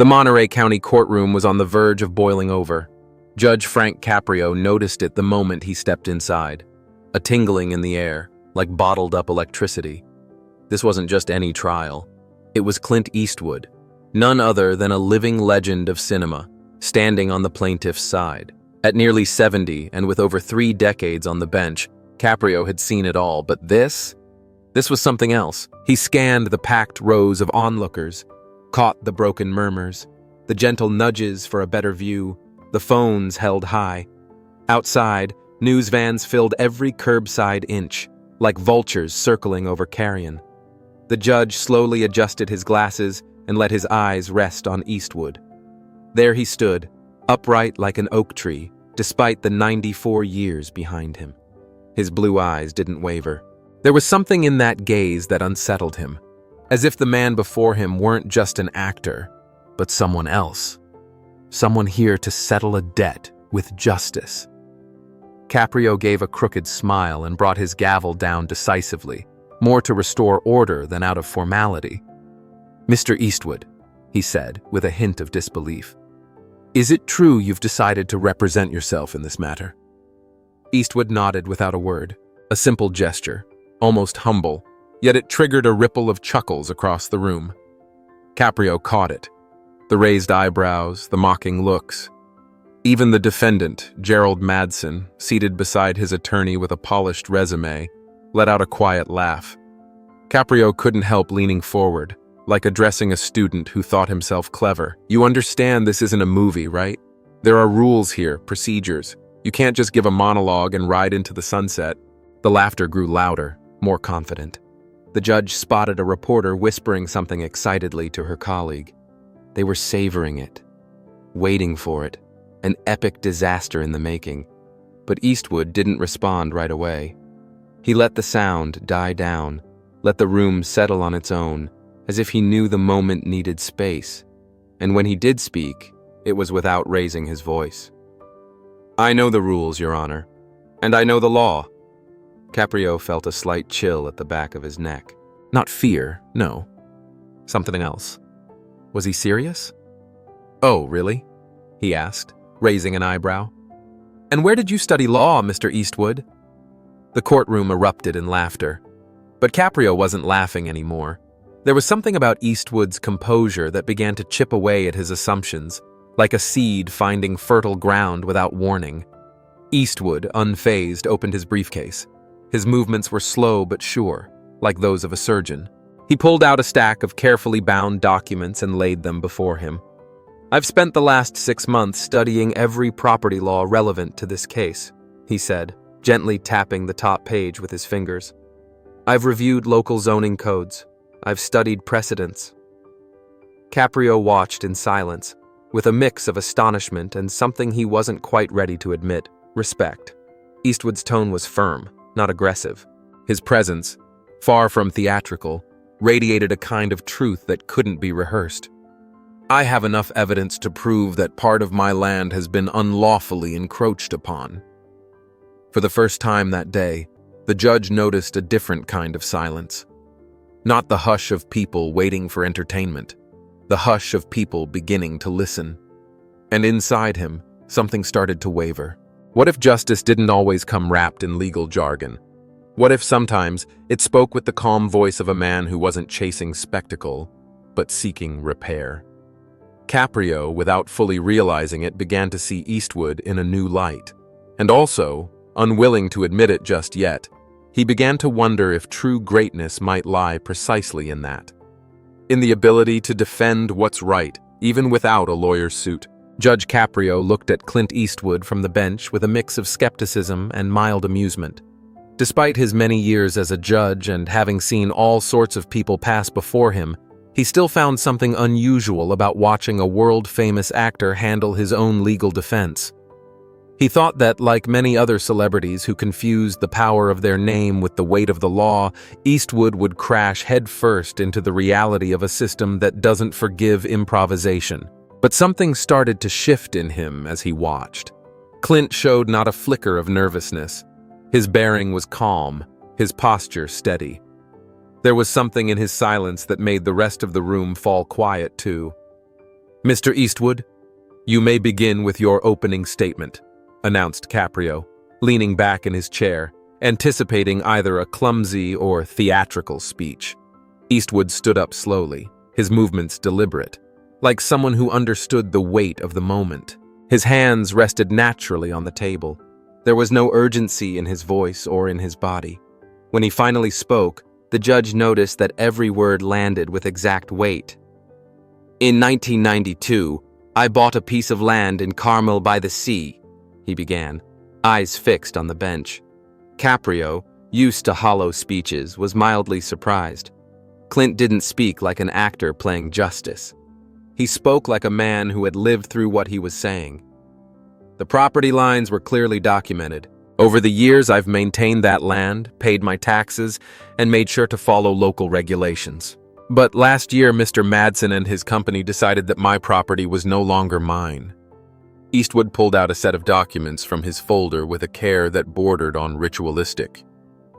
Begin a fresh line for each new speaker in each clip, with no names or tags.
The Monterey County courtroom was on the verge of boiling over. Judge Frank Caprio noticed it the moment he stepped inside. A tingling in the air, like bottled-up electricity. This wasn't just any trial. It was Clint Eastwood, none other than a living legend of cinema, standing on the plaintiff's side. At nearly 70 and with over 3 decades on the bench, Caprio had seen it all, but this was something else. He scanned the packed rows of onlookers, caught the broken murmurs, the gentle nudges for a better view, the phones held high. Outside, news vans filled every curbside inch, like vultures circling over carrion. The judge slowly adjusted his glasses and let his eyes rest on Eastwood. There he stood, upright like an oak tree, despite the 94 years behind him. His blue eyes didn't waver. There was something in that gaze that unsettled him, as if the man before him weren't just an actor, but someone else. Someone here to settle a debt with justice. Caprio gave a crooked smile and brought his gavel down decisively, more to restore order than out of formality. "Mr. Eastwood," he said, with a hint of disbelief, "is it true you've decided to represent yourself in this matter?" Eastwood nodded without a word, a simple gesture, almost humble, yet it triggered a ripple of chuckles across the room. Caprio caught it. The raised eyebrows, the mocking looks. Even the defendant, Gerald Madsen, seated beside his attorney with a polished resume, let out a quiet laugh. Caprio couldn't help leaning forward, like addressing a student who thought himself clever. "You understand this isn't a movie, right? There are rules here, procedures. You can't just give a monologue and ride into the sunset." The laughter grew louder, more confident. The judge spotted a reporter whispering something excitedly to her colleague. They were savoring it, waiting for it, an epic disaster in the making. But Eastwood didn't respond right away. He let the sound die down, let the room settle on its own, as if he knew the moment needed space. And when he did speak, it was without raising his voice. "I know the rules, Your Honor, and I know the law." Caprio felt a slight chill at the back of his neck. Not fear, no. Something else. Was he serious? "Oh, really?" he asked, raising an eyebrow. "And where did you study law, Mr. Eastwood?" The courtroom erupted in laughter. But Caprio wasn't laughing anymore. There was something about Eastwood's composure that began to chip away at his assumptions, like a seed finding fertile ground without warning. Eastwood, unfazed, opened his briefcase. His movements were slow but sure, like those of a surgeon. He pulled out a stack of carefully bound documents and laid them before him. "I've spent the last 6 months studying every property law relevant to this case," he said, gently tapping the top page with his fingers. "I've reviewed local zoning codes. I've studied precedents." Caprio watched in silence, with a mix of astonishment and something he wasn't quite ready to admit, respect. Eastwood's tone was firm, not aggressive. His presence, far from theatrical, radiated a kind of truth that couldn't be rehearsed. "I have enough evidence to prove that part of my land has been unlawfully encroached upon." For the first time that day, the judge noticed a different kind of silence. Not the hush of people waiting for entertainment, the hush of people beginning to listen. And inside him, something started to waver. What if justice didn't always come wrapped in legal jargon? What if sometimes it spoke with the calm voice of a man who wasn't chasing spectacle, but seeking repair? Caprio, without fully realizing it, began to see Eastwood in a new light. And also, unwilling to admit it just yet, he began to wonder if true greatness might lie precisely in that. In the ability to defend what's right, even without a lawyer's suit. Judge Caprio looked at Clint Eastwood from the bench with a mix of skepticism and mild amusement. Despite his many years as a judge and having seen all sorts of people pass before him, he still found something unusual about watching a world-famous actor handle his own legal defense. He thought that, like many other celebrities who confused the power of their name with the weight of the law, Eastwood would crash headfirst into the reality of a system that doesn't forgive improvisation. But something started to shift in him as he watched. Clint showed not a flicker of nervousness. His bearing was calm, his posture steady. There was something in his silence that made the rest of the room fall quiet too. Mr. Eastwood, you may begin with your opening statement, announced Caprio, leaning back in his chair, anticipating either a clumsy or theatrical speech. Eastwood stood up slowly, his movements deliberate, like someone who understood the weight of the moment. His hands rested naturally on the table. There was no urgency in his voice or in his body. When he finally spoke, the judge noticed that every word landed with exact weight. In 1992, I bought a piece of land in Carmel by the sea, he began, eyes fixed on the bench. Caprio, used to hollow speeches, was mildly surprised. Clint didn't speak like an actor playing justice. He spoke like a man who had lived through what he was saying. The property lines were clearly documented. Over the years, I've maintained that land, paid my taxes, and made sure to follow local regulations. But last year, Mr. Madsen and his company decided that my property was no longer mine. Eastwood pulled out a set of documents from his folder with a care that bordered on ritualistic.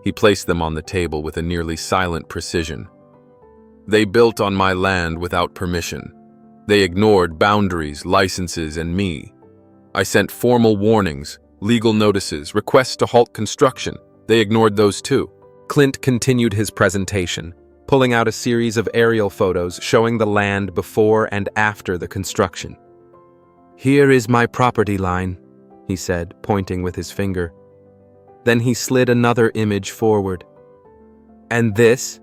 He placed them on the table with a nearly silent precision. They built on my land without permission. They ignored boundaries, licenses, and me. I sent formal warnings, legal notices, requests to halt construction. They ignored those too. Clint continued his presentation, pulling out a series of aerial photos showing the land before and after the construction. Here is my property line, he said, pointing with his finger. Then he slid another image forward. And this,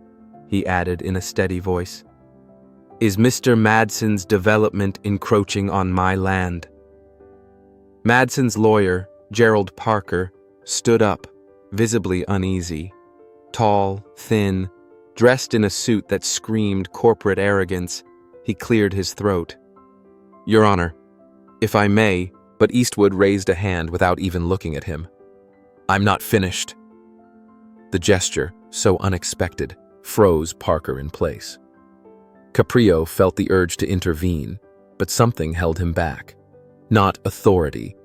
he added in a steady voice, is Mr. Madsen's development encroaching on my land. Madsen's lawyer, Gerald Parker, stood up, visibly uneasy. Tall, thin, dressed in a suit that screamed corporate arrogance, he cleared his throat. Your Honor, if I may, but Eastwood raised a hand without even looking at him. I'm not finished. The gesture, so unexpected, froze Parker in place. Caprio felt the urge to intervene, but something held him back. Not authority,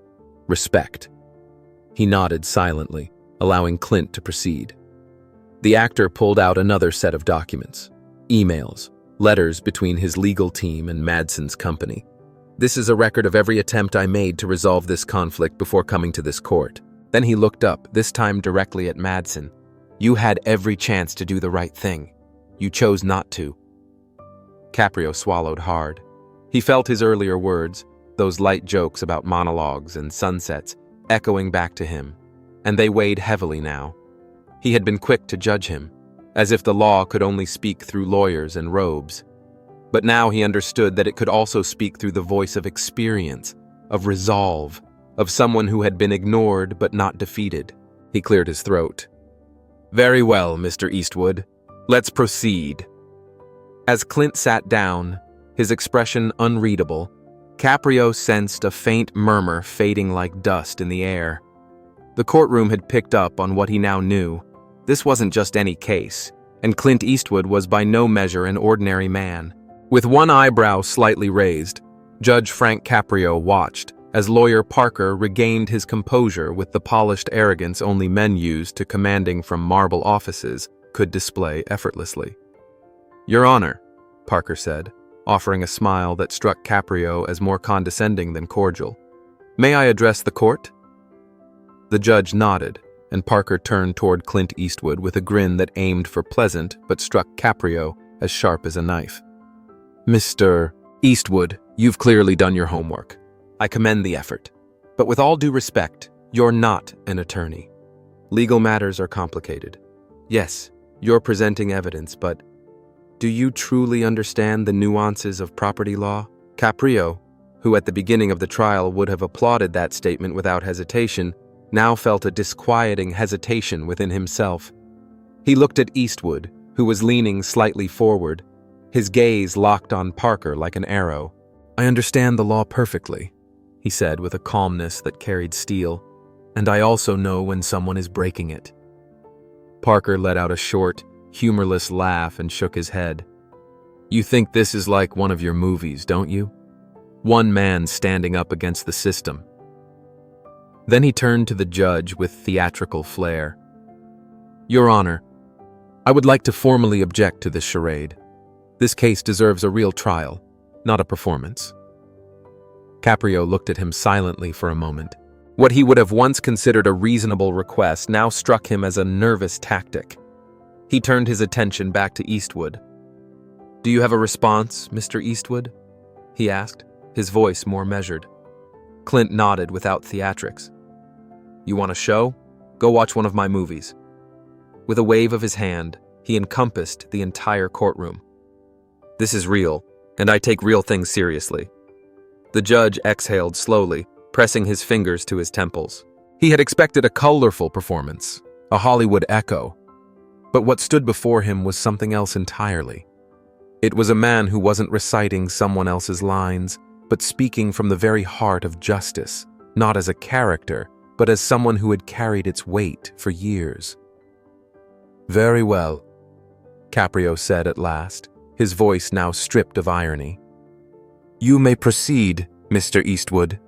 respect. He nodded silently, allowing Clint to proceed. The actor pulled out another set of documents, emails, letters between his legal team and Madsen's company. This is a record of every attempt I made to resolve this conflict before coming to this court. Then he looked up, this time directly at Madsen. You had every chance to do the right thing. You chose not to. Caprio swallowed hard. He felt his earlier words, those light jokes about monologues and sunsets, echoing back to him, and they weighed heavily now. He had been quick to judge him, as if the law could only speak through lawyers and robes. But now he understood that it could also speak through the voice of experience, of resolve, of someone who had been ignored but not defeated. He cleared his throat. Very well, Mr. Eastwood. Let's proceed. As Clint sat down, his expression unreadable, Caprio sensed a faint murmur fading like dust in the air. The courtroom had picked up on what he now knew. This wasn't just any case, and Clint Eastwood was by no measure an ordinary man. With one eyebrow slightly raised, Judge Frank Caprio watched as lawyer Parker regained his composure with the polished arrogance only men used to commanding from marble offices could display effortlessly. Your Honor, Parker said, offering a smile that struck Caprio as more condescending than cordial. May I address the court? The judge nodded, and Parker turned toward Clint Eastwood with a grin that aimed for pleasant but struck Caprio as sharp as a knife. Mr. Eastwood, you've clearly done your homework. I commend the effort. But with all due respect, you're not an attorney. Legal matters are complicated. Yes, you're presenting evidence, but do you truly understand the nuances of property law? Caprio, who at the beginning of the trial would have applauded that statement without hesitation, now felt a disquieting hesitation within himself. He looked at Eastwood, who was leaning slightly forward, his gaze locked on Parker like an arrow. I understand the law perfectly, he said with a calmness that carried steel, and I also know when someone is breaking it. Parker let out a short, humorless laugh and shook his head. You think this is like one of your movies, don't you? One man standing up against the system. Then he turned to the judge with theatrical flair. Your Honor, I would like to formally object to this charade. This case deserves a real trial, not a performance. Caprio looked at him silently for a moment. What he would have once considered a reasonable request now struck him as a nervous tactic. He turned his attention back to Eastwood. "Do you have a response, Mr. Eastwood?" he asked, his voice more measured. Clint nodded without theatrics. "You want a show? Go watch one of my movies." With a wave of his hand, he encompassed the entire courtroom. "This is real, and I take real things seriously." The judge exhaled slowly, pressing his fingers to his temples. He had expected a colorful performance, a Hollywood echo. But what stood before him was something else entirely. It was a man who wasn't reciting someone else's lines, but speaking from the very heart of justice, not as a character, but as someone who had carried its weight for years. "Very well," Caprio said at last, his voice now stripped of irony. "You may proceed, Mr. Eastwood."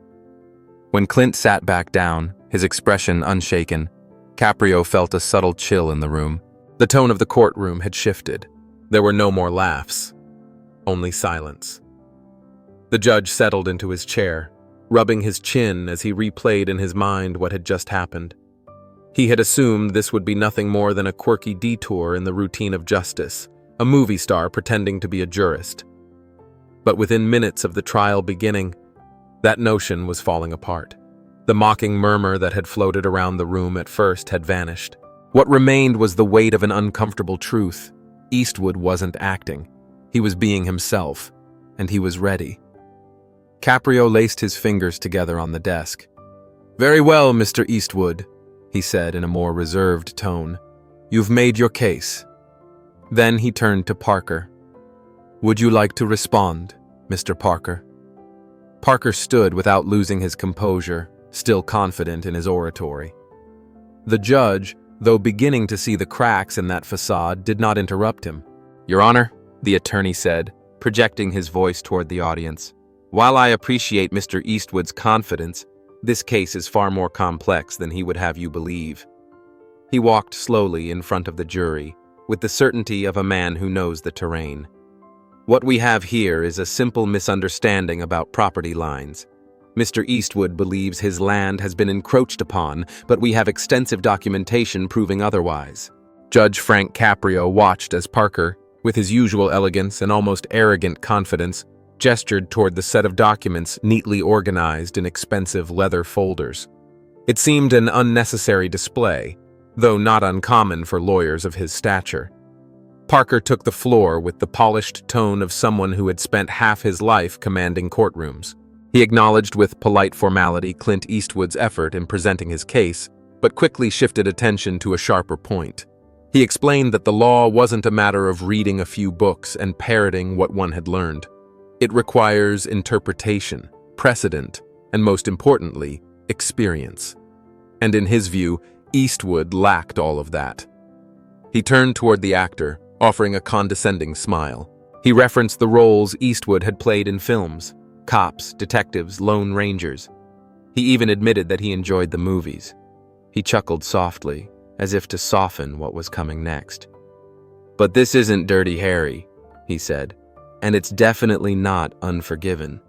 When Clint sat back down, his expression unshaken, Caprio felt a subtle chill in the room. The tone of the courtroom had shifted. There were no more laughs, only silence. The judge settled into his chair, rubbing his chin as he replayed in his mind what had just happened. He had assumed this would be nothing more than a quirky detour in the routine of justice, a movie star pretending to be a jurist. But within minutes of the trial beginning, that notion was falling apart. The mocking murmur that had floated around the room at first had vanished. What remained was the weight of an uncomfortable truth. Eastwood wasn't acting. He was being himself, and he was ready. Caprio laced his fingers together on the desk. "Very well, Mr. Eastwood," he said in a more reserved tone. "You've made your case." Then he turned to Parker. "Would you like to respond, Mr. Parker?" Parker stood without losing his composure, still confident in his oratory. The judge, though beginning to see the cracks in that facade, did not interrupt him. "Your Honor," the attorney said, projecting his voice toward the audience, "while I appreciate Mr. Eastwood's confidence, this case is far more complex than he would have you believe." He walked slowly in front of the jury, with the certainty of a man who knows the terrain. "What we have here is a simple misunderstanding about property lines. Mr. Eastwood believes his land has been encroached upon, but we have extensive documentation proving otherwise." Judge Frank Caprio watched as Parker, with his usual elegance and almost arrogant confidence, gestured toward the set of documents neatly organized in expensive leather folders. It seemed an unnecessary display, though not uncommon for lawyers of his stature. Parker took the floor with the polished tone of someone who had spent half his life commanding courtrooms. He acknowledged with polite formality Clint Eastwood's effort in presenting his case, but quickly shifted attention to a sharper point. He explained that the law wasn't a matter of reading a few books and parroting what one had learned. It requires interpretation, precedent, and most importantly, experience. And in his view, Eastwood lacked all of that. He turned toward the actor, offering a condescending smile. He referenced the roles Eastwood had played in films: cops, detectives, lone rangers. He even admitted that he enjoyed the movies. He chuckled softly, as if to soften what was coming next. "But this isn't Dirty Harry," he said, "and it's definitely not Unforgiven.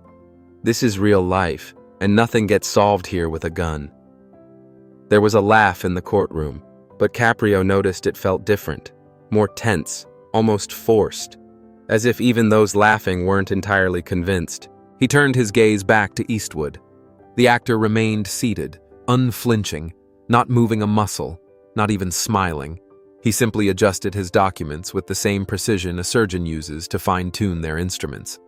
This is real life, and nothing gets solved here with a gun." There was a laugh in the courtroom, but Caprio noticed it felt different, more tense, almost forced, as if even those laughing weren't entirely convinced. He turned his gaze back to Eastwood. The actor remained seated, unflinching, not moving a muscle, not even smiling. He simply adjusted his documents with the same precision a surgeon uses to fine-tune their instruments.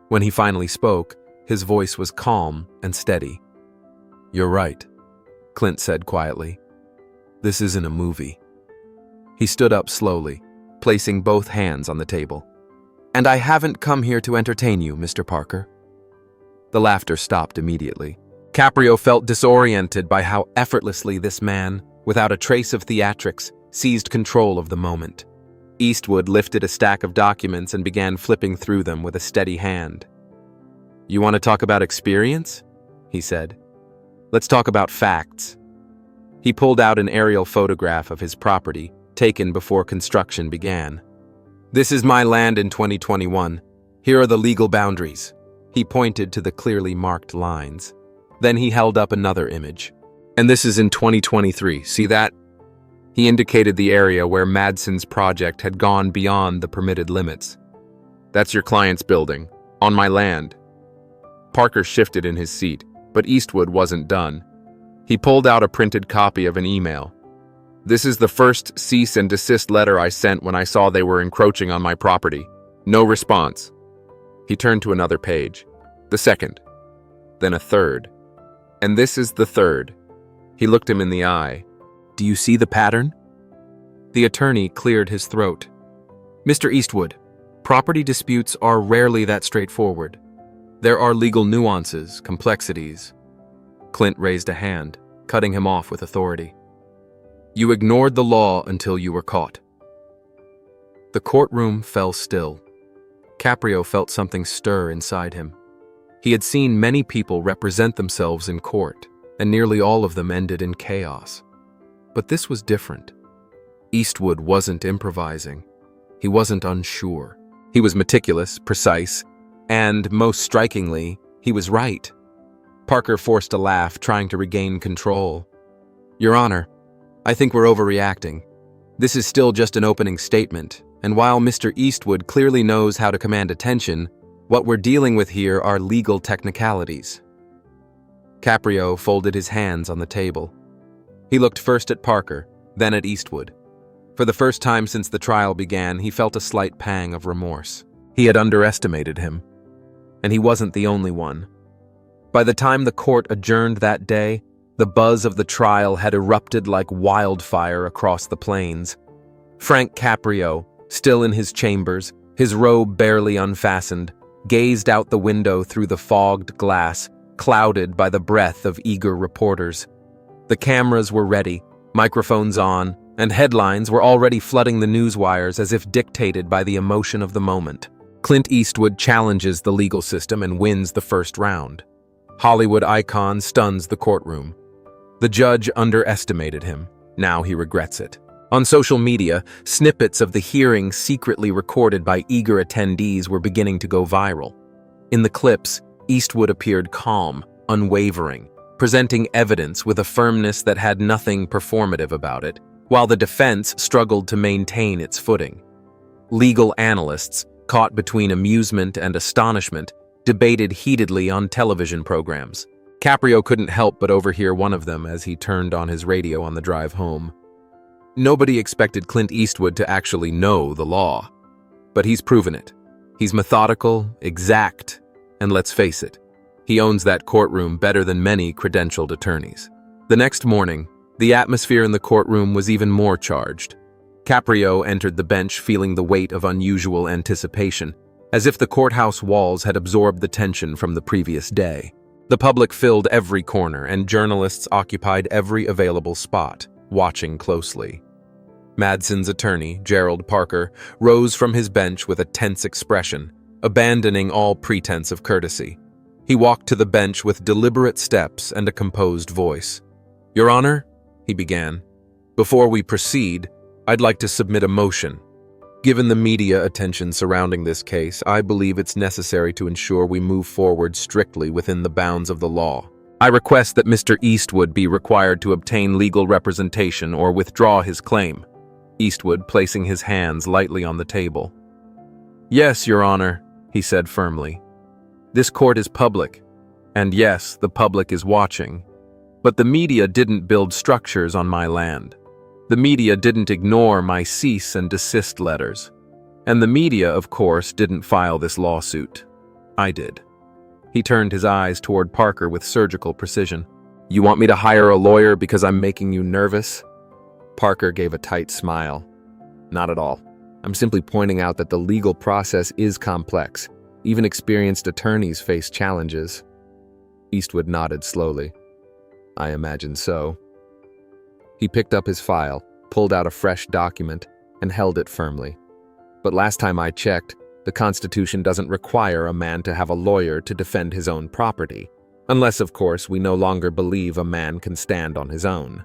When he finally spoke, his voice was calm and steady. "You're right," Clint said quietly. "This isn't a movie." He stood up slowly, placing both hands on the table. "And I haven't come here to entertain you, Mr. Parker." The laughter stopped immediately. Caprio felt disoriented by how effortlessly this man, without a trace of theatrics, seized control of the moment. Eastwood lifted a stack of documents and began flipping through them with a steady hand. "You want to talk about experience?" he said. "Let's talk about facts." He pulled out an aerial photograph of his property, taken before construction began. "This is my land in 2021. Here are the legal boundaries. He pointed to the clearly marked lines. Then he held up another image. And this is in 2023, see that? He indicated the area where Madsen's project had gone beyond the permitted limits. That's your client's building, on my land. Parker shifted in his seat, but Eastwood wasn't done. He pulled out a printed copy of an email. This is the first cease and desist letter I sent when I saw they were encroaching on my property. No response. He turned to another page. The second. Then a third. And this is the third. He looked him in the eye. Do you see the pattern? The attorney cleared his throat. Mr. Eastwood, property disputes are rarely that straightforward. There are legal nuances, complexities. Clint raised a hand, cutting him off with authority. You ignored the law until you were caught. The courtroom fell still. Caprio felt something stir inside him. He had seen many people represent themselves in court, and nearly all of them ended in chaos. But this was different. Eastwood wasn't improvising. He wasn't unsure. He was meticulous, precise, and, most strikingly, he was right. Parker forced a laugh, trying to regain control. Your Honor, I think we're overreacting. This is still just an opening statement, and while Mr. Eastwood clearly knows how to command attention, what we're dealing with here are legal technicalities. Caprio folded his hands on the table. He looked first at Parker, then at Eastwood. For the first time since the trial began, he felt a slight pang of remorse. He had underestimated him. And he wasn't the only one. By the time the court adjourned that day, the buzz of the trial had erupted like wildfire across the plains. Frank Caprio, still in his chambers, his robe barely unfastened, gazed out the window through the fogged glass, clouded by the breath of eager reporters. The cameras were ready, microphones on, and headlines were already flooding the news wires as if dictated by the emotion of the moment. Clint Eastwood challenges the legal system and wins the first round. Hollywood icon stuns the courtroom. The judge underestimated him. Now he regrets it. On social media, snippets of the hearing secretly recorded by eager attendees were beginning to go viral. In the clips, Eastwood appeared calm, unwavering, presenting evidence with a firmness that had nothing performative about it, while the defense struggled to maintain its footing. Legal analysts, caught between amusement and astonishment, debated heatedly on television programs. Caprio couldn't help but overhear one of them as he turned on his radio on the drive home. Nobody expected Clint Eastwood to actually know the law. But he's proven it. He's methodical, exact, and let's face it, he owns that courtroom better than many credentialed attorneys. The next morning, the atmosphere in the courtroom was even more charged. Caprio entered the bench feeling the weight of unusual anticipation, as if the courthouse walls had absorbed the tension from the previous day. The public filled every corner, and journalists occupied every available spot, watching closely. Madsen's attorney, Gerald Parker, rose from his bench with a tense expression, abandoning all pretense of courtesy. He walked to the bench with deliberate steps and a composed voice. Your Honor, he began, before we proceed, I'd like to submit a motion. Given the media attention surrounding this case, I believe it's necessary to ensure we move forward strictly within the bounds of the law. I request that Mr. Eastwood be required to obtain legal representation or withdraw his claim. Eastwood placing his hands lightly on the table. Yes, Your Honor, he said firmly. This court is public, and yes, the public is watching. But the media didn't build structures on my land. The media didn't ignore my cease and desist letters. And the media, of course, didn't file this lawsuit. I did. He turned his eyes toward Parker with surgical precision. You want me to hire a lawyer because I'm making you nervous? Parker gave a tight smile. Not at all. I'm simply pointing out that the legal process is complex. Even experienced attorneys face challenges. Eastwood nodded slowly. I imagine so. He picked up his file, pulled out a fresh document, and held it firmly. But last time I checked, the Constitution doesn't require a man to have a lawyer to defend his own property, unless, of course, we no longer believe a man can stand on his own.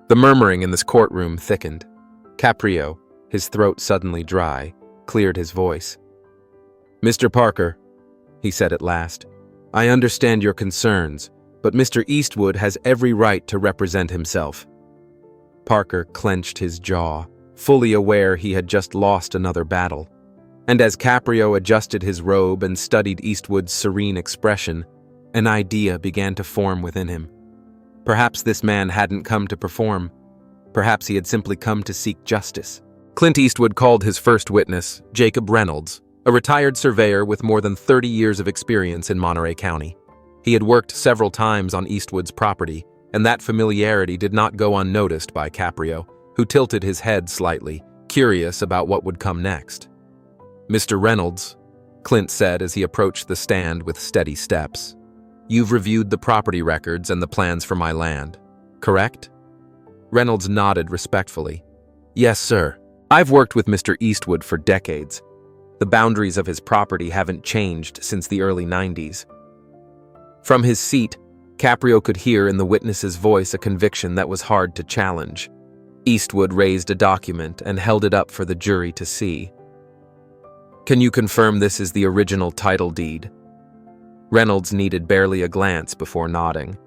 The murmuring in this courtroom thickened. Caprio, his throat suddenly dry, cleared his voice. Mr. Parker, he said at last. "I understand your concerns, but Mr. Eastwood has every right to represent himself." Parker clenched his jaw, fully aware he had just lost another battle. And as Caprio adjusted his robe and studied Eastwood's serene expression, an idea began to form within him. Perhaps this man hadn't come to perform. Perhaps he had simply come to seek justice. Clint Eastwood called his first witness, Jacob Reynolds, a retired surveyor with more than 30 years of experience in Monterey County. He had worked several times on Eastwood's property, and that familiarity did not go unnoticed by Caprio, who tilted his head slightly, curious about what would come next. "Mr. Reynolds," Clint said as he approached the stand with steady steps, "you've reviewed the property records and the plans for my land, correct?" Reynolds nodded respectfully. "Yes, sir. I've worked with Mr. Eastwood for decades. The boundaries of his property haven't changed since the early 90s. From his seat, Caprio could hear in the witness's voice a conviction that was hard to challenge. Eastwood raised a document and held it up for the jury to see. "Can you confirm this is the original title deed?" Reynolds needed barely a glance before nodding.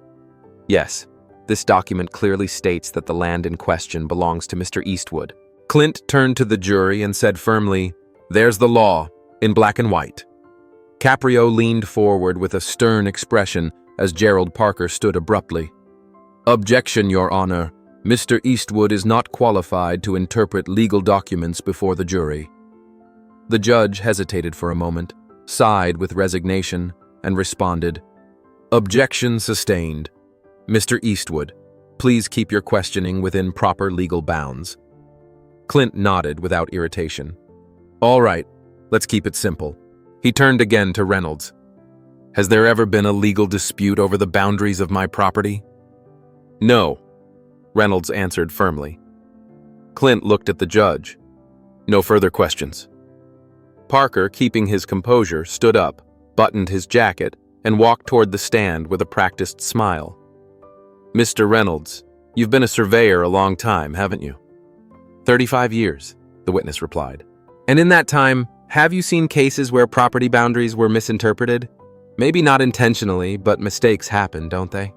"Yes, this document clearly states that the land in question belongs to Mr. Eastwood." Clint turned to the jury and said firmly, "There's the law, in black and white." Caprio leaned forward with a stern expression as Gerald Parker stood abruptly. "Objection, Your Honor. Mr. Eastwood is not qualified to interpret legal documents before the jury." The judge hesitated for a moment, sighed with resignation, and responded, "Objection sustained. Mr. Eastwood, please keep your questioning within proper legal bounds." Clint nodded without irritation. "All right, let's keep it simple." He turned again to Reynolds. "Has there ever been a legal dispute over the boundaries of my property?" "No," Reynolds answered firmly. Clint looked at the judge. "No further questions." Parker, keeping his composure, stood up, buttoned his jacket, and walked toward the stand with a practiced smile. "Mr. Reynolds, you've been a surveyor a long time, haven't you?" 35 years, the witness replied. "And in that time, have you seen cases where property boundaries were misinterpreted? Maybe not intentionally, but mistakes happen, don't they?"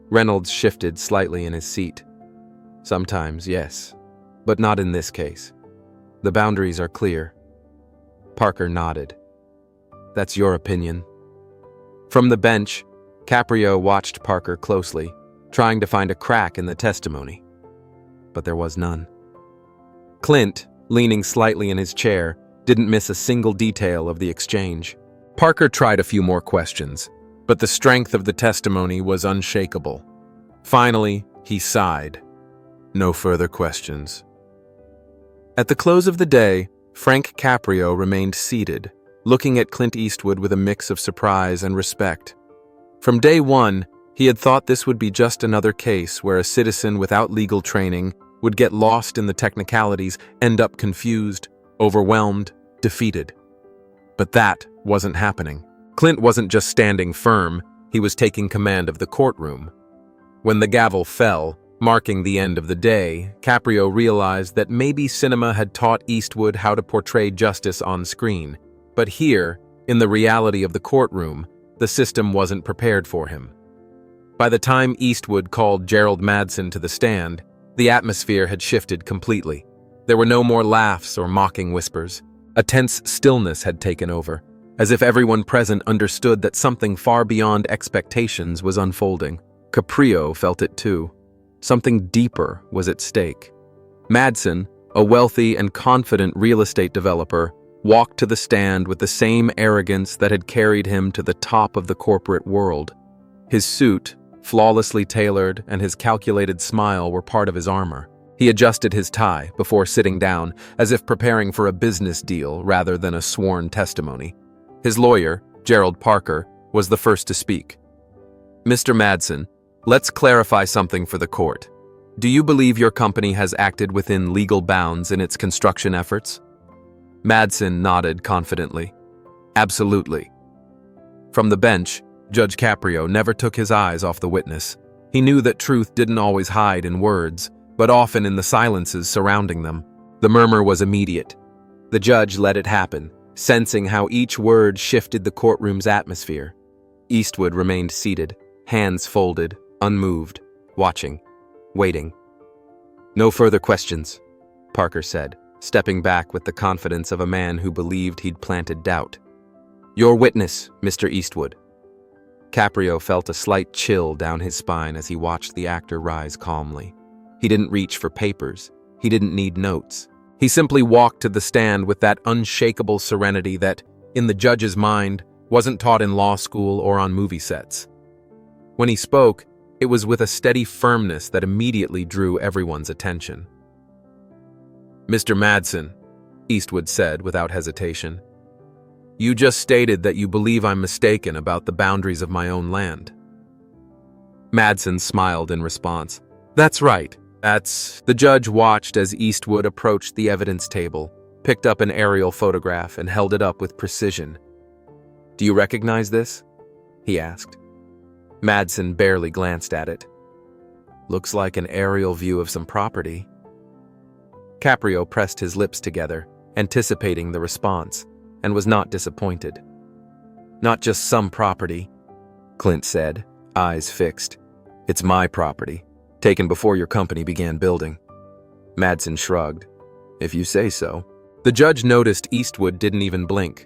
Reynolds shifted slightly in his seat. "Sometimes, yes, but not in this case. The boundaries are clear." Parker nodded. "That's your opinion." From the bench, Caprio watched Parker closely, trying to find a crack in the testimony. But there was none. Clint, leaning slightly in his chair, didn't miss a single detail of the exchange. Parker tried a few more questions, but the strength of the testimony was unshakable. Finally, he sighed. "No further questions." At the close of the day, Frank Caprio remained seated, looking at Clint Eastwood with a mix of surprise and respect. From day one, he had thought this would be just another case where a citizen without legal training would get lost in the technicalities, end up confused, overwhelmed, defeated. But that wasn't happening. Clint wasn't just standing firm, he was taking command of the courtroom. When the gavel fell, marking the end of the day, Caprio realized that maybe cinema had taught Eastwood how to portray justice on screen. But here, in the reality of the courtroom, the system wasn't prepared for him. By the time Eastwood called Gerald Madsen to the stand, the atmosphere had shifted completely. There were no more laughs or mocking whispers. A tense stillness had taken over, as if everyone present understood that something far beyond expectations was unfolding. Caprio felt it too. Something deeper was at stake. Madsen, a wealthy and confident real estate developer, walked to the stand with the same arrogance that had carried him to the top of the corporate world. His suit, flawlessly tailored, and his calculated smile were part of his armor. He adjusted his tie before sitting down, as if preparing for a business deal rather than a sworn testimony. His lawyer, Gerald Parker, was the first to speak. "Mr. Madsen, let's clarify something for the court. Do you believe your company has acted within legal bounds in its construction efforts?" Madsen nodded confidently. "Absolutely." From the bench, Judge Caprio never took his eyes off the witness. He knew that truth didn't always hide in words, but often in the silences surrounding them. The murmur was immediate. The judge let it happen, sensing how each word shifted the courtroom's atmosphere. Eastwood remained seated, hands folded, unmoved, watching, waiting. "No further questions," Parker said, stepping back with the confidence of a man who believed he'd planted doubt. "Your witness, Mr. Eastwood." Caprio felt a slight chill down his spine as he watched the actor rise calmly. He didn't reach for papers. He didn't need notes. He simply walked to the stand with that unshakable serenity that, in the judge's mind, wasn't taught in law school or on movie sets. When he spoke, it was with a steady firmness that immediately drew everyone's attention. "Mr. Madsen," Eastwood said without hesitation, "you just stated that you believe I'm mistaken about the boundaries of my own land." Madsen smiled in response. "That's right. The judge watched as Eastwood approached the evidence table, picked up an aerial photograph, and held it up with precision. "Do you recognize this?" he asked. Madsen barely glanced at it. "Looks like an aerial view of some property." Caprio pressed his lips together, anticipating the response, and was not disappointed. "Not just some property," Clint said, eyes fixed. "It's my property, taken before your company began building." Madsen shrugged. "If you say so." The judge noticed Eastwood didn't even blink.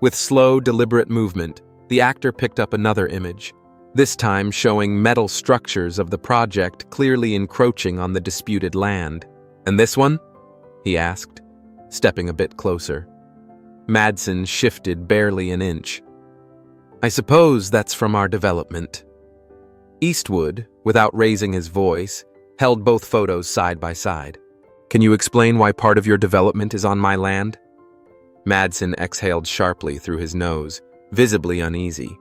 With slow, deliberate movement, the actor picked up another image, this time showing metal structures of the project clearly encroaching on the disputed land. "And this one?" he asked, stepping a bit closer. Madsen shifted barely an inch. "I suppose that's from our development." Eastwood, without raising his voice, held both photos side by side. "Can you explain why part of your development is on my land?" Madsen exhaled sharply through his nose, visibly uneasy.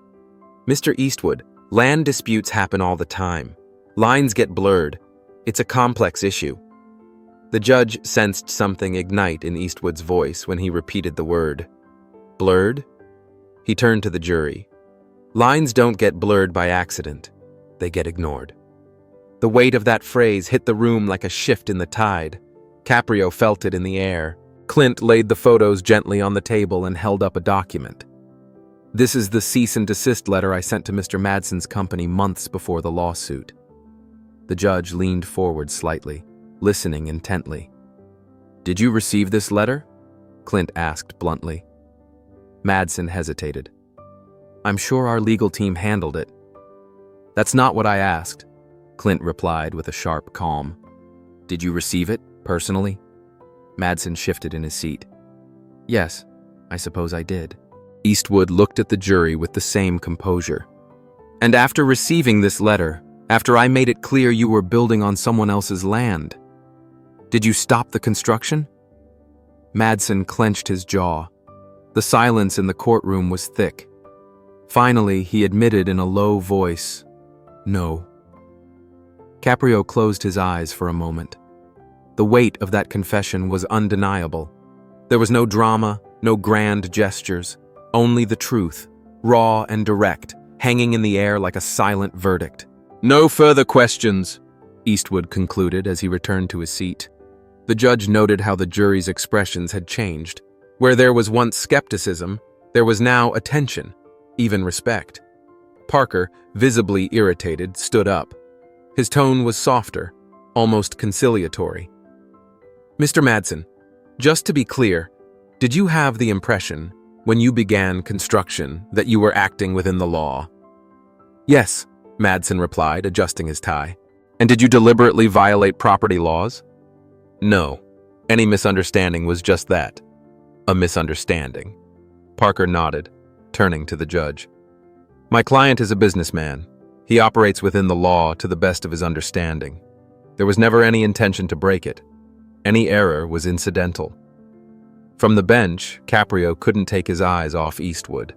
"Mr. Eastwood, land disputes happen all the time. Lines get blurred. It's a complex issue." The judge sensed something ignite in Eastwood's voice when he repeated the word. "Blurred?" He turned to the jury. "Lines don't get blurred by accident. They get ignored." The weight of that phrase hit the room like a shift in the tide. Caprio felt it in the air. Clint laid the photos gently on the table and held up a document. "This is the cease and desist letter I sent to Mr. Madsen's company months before the lawsuit." The judge leaned forward slightly, listening intently. "Did you receive this letter?" Clint asked bluntly. Madsen hesitated. "I'm sure our legal team handled it." "That's not what I asked," Clint replied with a sharp calm. "Did you receive it, personally?" Madsen shifted in his seat. "Yes, I suppose I did." Eastwood looked at the jury with the same composure. "And after receiving this letter, after I made it clear you were building on someone else's land, did you stop the construction?" Madsen clenched his jaw. The silence in the courtroom was thick. Finally, he admitted in a low voice, "No." Caprio closed his eyes for a moment. The weight of that confession was undeniable. There was no drama, no grand gestures, only the truth, raw and direct, hanging in the air like a silent verdict. "No further questions," Eastwood concluded as he returned to his seat. The judge noted how the jury's expressions had changed. Where there was once skepticism, there was now attention, even respect. Parker, visibly irritated, stood up. His tone was softer, almost conciliatory. "Mr. Madsen, just to be clear, did you have the impression, when you began construction, that you were acting within the law?" "Yes," Madsen replied, adjusting his tie. "And did you deliberately violate property laws?" "No. Any misunderstanding was just that. A misunderstanding." Parker nodded, turning to the judge. "My client is a businessman. He operates within the law to the best of his understanding. There was never any intention to break it. Any error was incidental." From the bench, Caprio couldn't take his eyes off Eastwood.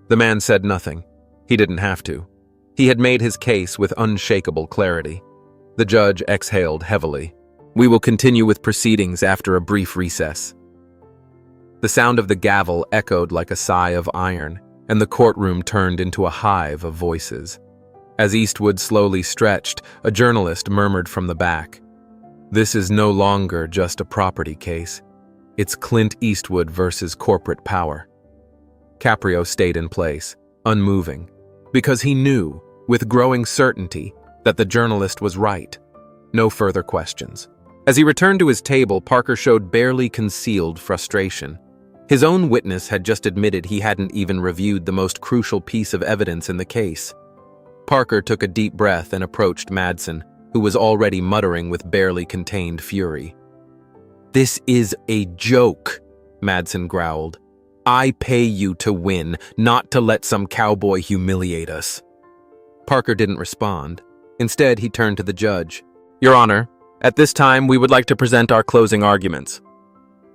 The man said nothing. He didn't have to. He had made his case with unshakable clarity. The judge exhaled heavily. "We will continue with proceedings after a brief recess." The sound of the gavel echoed like a sigh of iron, and the courtroom turned into a hive of voices. As Eastwood slowly stretched, a journalist murmured from the back, "This is no longer just a property case. It's Clint Eastwood versus corporate power. Caprio stayed in place, unmoving, because he knew, with growing certainty, that the journalist was right. No further questions. As he returned to his table, Parker showed barely concealed frustration. His own witness had just admitted he hadn't even reviewed the most crucial piece of evidence in the case. Parker took a deep breath and approached Madsen, who was already muttering with barely contained fury. "This is a joke," Madsen growled. "I pay you to win, not to let some cowboy humiliate us." Parker didn't respond. Instead, he turned to the judge. "Your Honor, at this time we would like to present our closing arguments."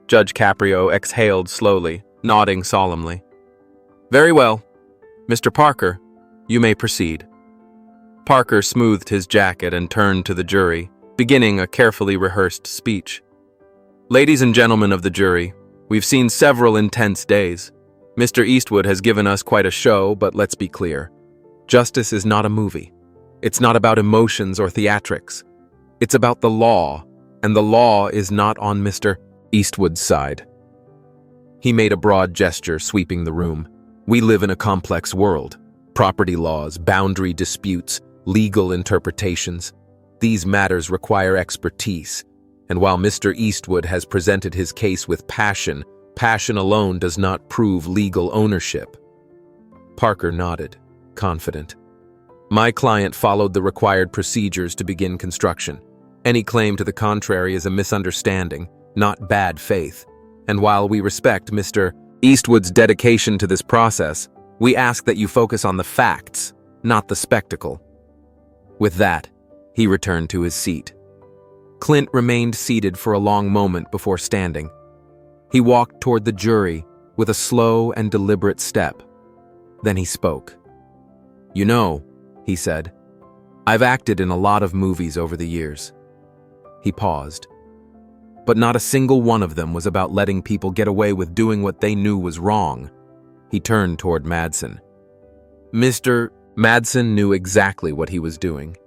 Judge Caprio exhaled slowly, nodding solemnly. "Very well. Mr. Parker, you may proceed." Parker smoothed his jacket and turned to the jury, beginning a carefully rehearsed speech. "Ladies and gentlemen of the jury, we've seen several intense days. Mr. Eastwood has given us quite a show, but let's be clear. Justice is not a movie. It's not about emotions or theatrics. It's about the law, and the law is not on Mr. Eastwood's side." He made a broad gesture, sweeping the room. "We live in a complex world. Property laws, boundary disputes, legal interpretations. These matters require expertise. And while Mr. Eastwood has presented his case with passion, passion alone does not prove legal ownership." Parker nodded, confident. "My client followed the required procedures to begin construction. Any claim to the contrary is a misunderstanding, not bad faith. And while we respect Mr. Eastwood's dedication to this process, we ask that you focus on the facts, not the spectacle." With that, he returned to his seat. Clint remained seated for a long moment before standing. He walked toward the jury with a slow and deliberate step. Then he spoke. "You know," he said, "I've acted in a lot of movies over the years." He paused. "But not a single one of them was about letting people get away with doing what they knew was wrong." He turned toward Madsen. "Mr. Madsen knew exactly what he was doing.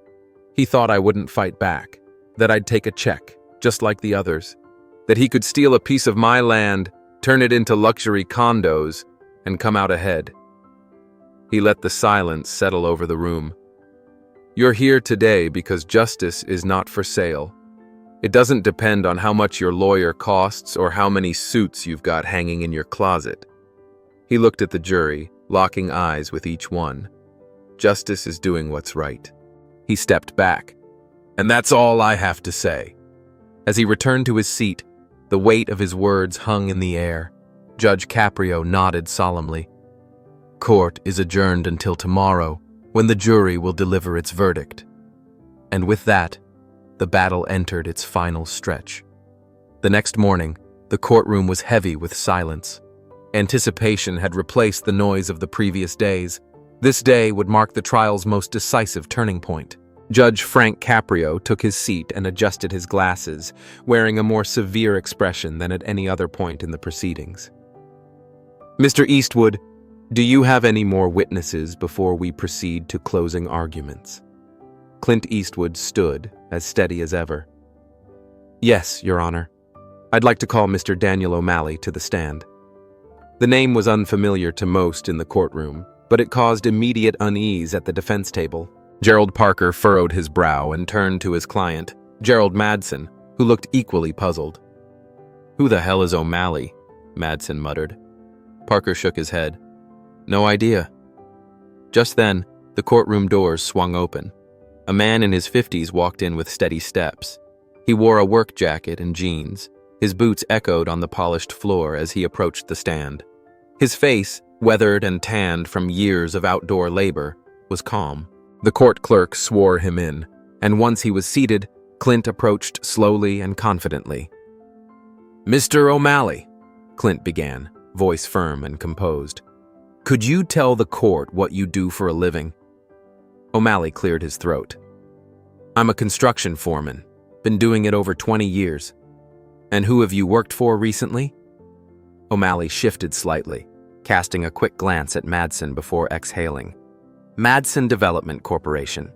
He thought I wouldn't fight back, that I'd take a check, just like the others, that he could steal a piece of my land, turn it into luxury condos, and come out ahead." He let the silence settle over the room. "You're here today because justice is not for sale. It doesn't depend on how much your lawyer costs or how many suits you've got hanging in your closet." He looked at the jury, locking eyes with each one. "Justice is doing what's right." He stepped back. "And that's all I have to say." As he returned to his seat, the weight of his words hung in the air. Judge Caprio nodded solemnly. "Court is adjourned until tomorrow, when the jury will deliver its verdict." And with that, the battle entered its final stretch. The next morning, the courtroom was heavy with silence. Anticipation had replaced the noise of the previous days. This day would mark the trial's most decisive turning point. Judge Frank Caprio took his seat and adjusted his glasses, wearing a more severe expression than at any other point in the proceedings. "Mr. Eastwood, do you have any more witnesses before we proceed to closing arguments?" Clint Eastwood stood, as steady as ever. "Yes, Your Honor. I'd like to call Mr. Daniel O'Malley to the stand." The name was unfamiliar to most in the courtroom, but it caused immediate unease at the defense table. Gerald Parker furrowed his brow and turned to his client, Gerald Madsen, who looked equally puzzled. "Who the hell is O'Malley?" Madsen muttered. Parker shook his head. "No idea." Just then, the courtroom doors swung open. A man in his 50s walked in with steady steps. He wore a work jacket and jeans. His boots echoed on the polished floor as he approached the stand. His face, weathered and tanned from years of outdoor labor, was calm. The court clerk swore him in, and once he was seated, Clint approached slowly and confidently. "Mr. O'Malley," Clint began, voice firm and composed, "could you tell the court what you do for a living?" O'Malley cleared his throat. "I'm a construction foreman. Been doing it over 20 years. And who have you worked for recently?" O'Malley shifted slightly, casting a quick glance at Madsen before exhaling. "Madsen Development Corporation."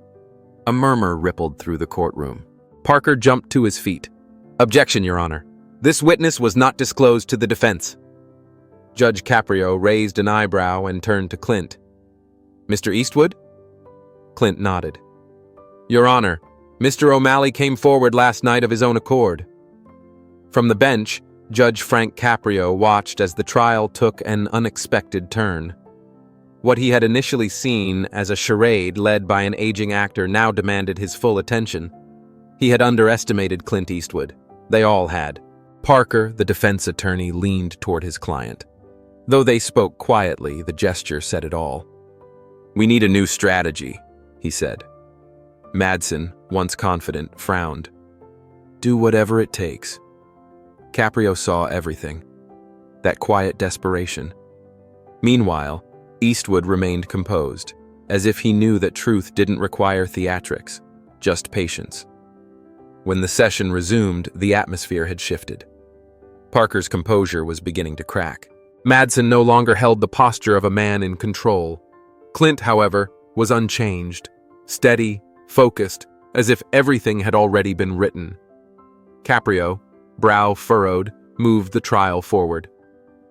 A murmur rippled through the courtroom. Parker jumped to his feet. "Objection, Your Honor. This witness was not disclosed to the defense. Judge Caprio raised an eyebrow and turned to Clint. Mr. Eastwood? Clint nodded. Your Honor, Mr. O'Malley came forward last night of his own accord. From the bench, Judge Frank Caprio watched as the trial took an unexpected turn. What he had initially seen as a charade led by an aging actor now demanded his full attention. He had underestimated Clint Eastwood. They all had. Parker, the defense attorney, leaned toward his client. Though they spoke quietly, the gesture said it all. We need a new strategy, he said. Madsen, once confident, frowned. Do whatever it takes. Caprio saw everything. That quiet desperation. Meanwhile, Eastwood remained composed, as if he knew that truth didn't require theatrics, just patience. When the session resumed, the atmosphere had shifted. Parker's composure was beginning to crack. Madsen no longer held the posture of a man in control. Clint, however, was unchanged, steady, focused, as if everything had already been written. Caprio, brow furrowed, moved the trial forward.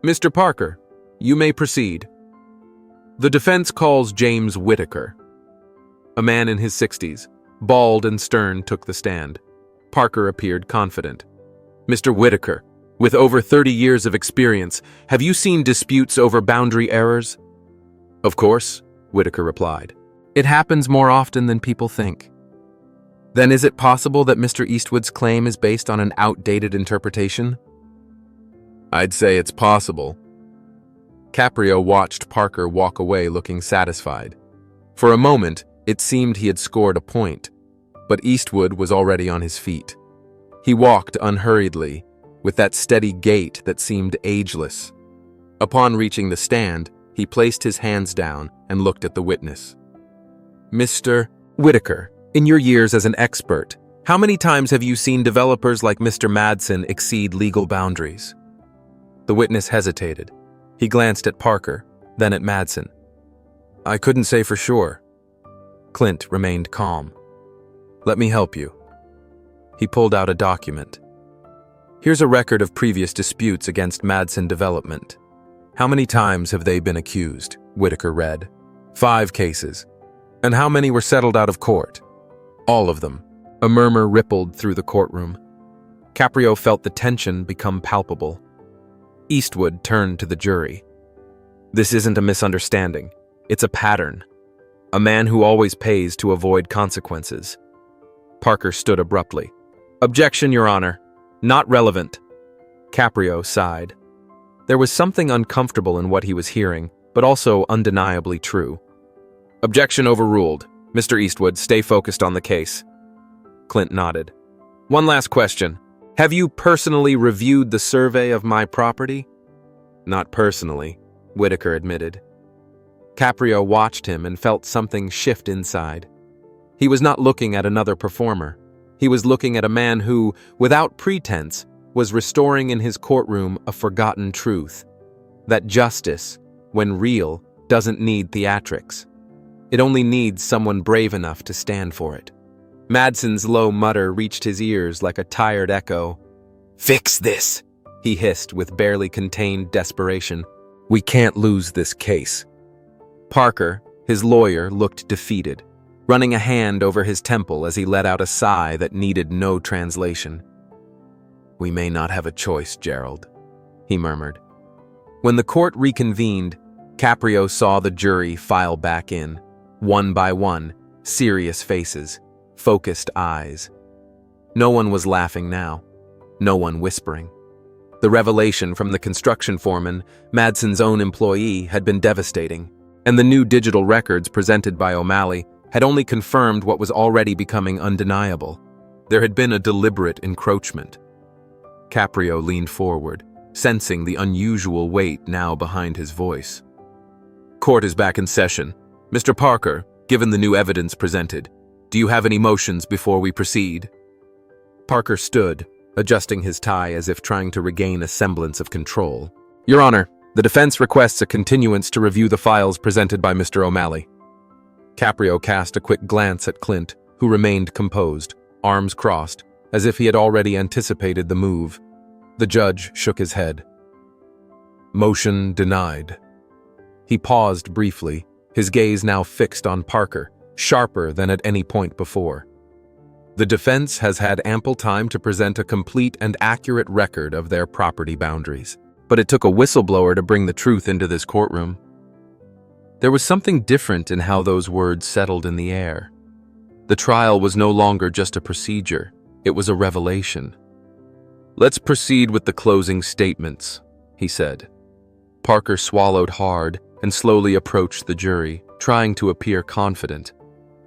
Mr. Parker, you may proceed. The defense calls James Whitaker. A man in his 60s, bald and stern, took the stand. Parker appeared confident. Mr. Whitaker, with over 30 years of experience, have you seen disputes over boundary errors? Of course, Whitaker replied. It happens more often than people think. Then is it possible that Mr. Eastwood's claim is based on an outdated interpretation? I'd say it's possible. Caprio watched Parker walk away looking satisfied. For a moment, it seemed he had scored a point, but Eastwood was already on his feet. He walked unhurriedly, with that steady gait that seemed ageless. Upon reaching the stand, he placed his hands down and looked at the witness. Mr. Whitaker, in your years as an expert, how many times have you seen developers like Mr. Madsen exceed legal boundaries? The witness hesitated. He glanced at Parker, then at Madsen. I couldn't say for sure. Clint remained calm. Let me help you. He pulled out a document. Here's a record of previous disputes against Madsen Development. How many times have they been accused? Whitaker read. 5 cases. And how many were settled out of court? All of them. A murmur rippled through the courtroom. Caprio felt the tension become palpable. Eastwood turned to the jury. This isn't a misunderstanding. It's a pattern. A man who always pays to avoid consequences. Parker stood abruptly. Objection, Your Honor. Not relevant. Caprio sighed. There was something uncomfortable in what he was hearing, but also undeniably true. Objection overruled. Mr. Eastwood, stay focused on the case. Clint nodded. One last question. Have you personally reviewed the survey of my property? Not personally, Whitaker admitted. Caprio watched him and felt something shift inside. He was not looking at another performer. He was looking at a man who, without pretense, was restoring in his courtroom a forgotten truth. That justice, when real, doesn't need theatrics. It only needs someone brave enough to stand for it. Madsen's low mutter reached his ears like a tired echo. Fix this, he hissed with barely contained desperation. We can't lose this case. Parker, his lawyer, looked defeated, running a hand over his temple as he let out a sigh that needed no translation. We may not have a choice, Gerald, he murmured. When the court reconvened, Caprio saw the jury file back in, one by one, serious faces, focused eyes. No one was laughing now, no one whispering. The revelation from the construction foreman, Madsen's own employee, had been devastating, and the new digital records presented by O'Malley had only confirmed what was already becoming undeniable. There had been a deliberate encroachment. Caprio leaned forward, sensing the unusual weight now behind his voice. Court is back in session. Mr. Parker, given the new evidence presented, do you have any motions before we proceed? Parker stood, adjusting his tie as if trying to regain a semblance of control. Your Honor, the defense requests a continuance to review the files presented by Mr. O'Malley. Caprio cast a quick glance at Clint, who remained composed, arms crossed, as if he had already anticipated the move. The judge shook his head. Motion denied. He paused briefly, his gaze now fixed on Parker, sharper than at any point before. The defense has had ample time to present a complete and accurate record of their property boundaries, but it took a whistleblower to bring the truth into this courtroom. There was something different in how those words settled in the air. The trial was no longer just a procedure, it was a revelation. "Let's proceed with the closing statements," he said. Parker swallowed hard and slowly approached the jury, trying to appear confident.